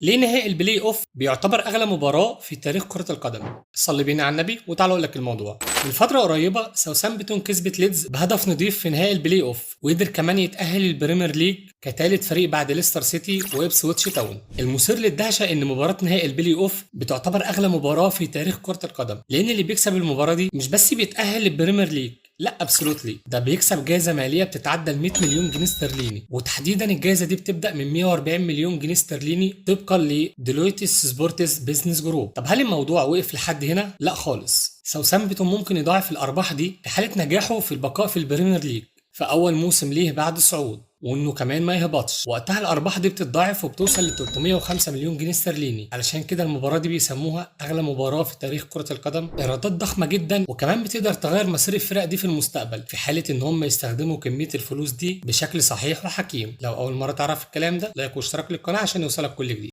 ليه نهائي البلاي اوف بيعتبر اغلى مباراه في تاريخ كره القدم؟ صلي بينا على النبي وتعالى اقول لك الموضوع. من فتره قريبه ساوثامبتون كسبت ليدز بهدف نضيف في نهائي البلاي اوف، وقدر كمان يتاهل البريمير ليج كثالث فريق بعد ليستر سيتي وابسويتش تاون. المثير للدهشه ان مباراه نهائي البلاي اوف بتعتبر اغلى مباراه في تاريخ كره القدم، لان اللي بيكسب المباراه دي مش بس بيتاهل للبريمير ليج، لا ابسولوتلي، ده بيكسب جائزه ماليه بتتعدى ال 100 مليون جنيه استرليني، وتحديدا الجائزه دي بتبدا من 140 مليون جنيه استرليني طبقا لديلويتس سبورتس بيزنس جروب. طب هل الموضوع وقف لحد هنا؟ لا خالص، ساوثامبتون ممكن يضاعف الارباح دي في حاله نجاحه في البقاء في البريمير ليج في اول موسم ليه بعد الصعود، وانه كمان ما يهبطش. وقتها الارباح دي بتتضاعف وبتوصل ل 305 مليون جنيه استرليني. علشان كده المباراه دي بيسموها اغلى مباراه في تاريخ كره القدم. ايرادات ضخمه جدا، وكمان بتقدر تغير مصير الفرق دي في المستقبل في حاله ان هم يستخدموا كميه الفلوس دي بشكل صحيح وحكيم. لو اول مره تعرف الكلام ده، لايك واشتراك للقناه عشان يوصلك كل جديد.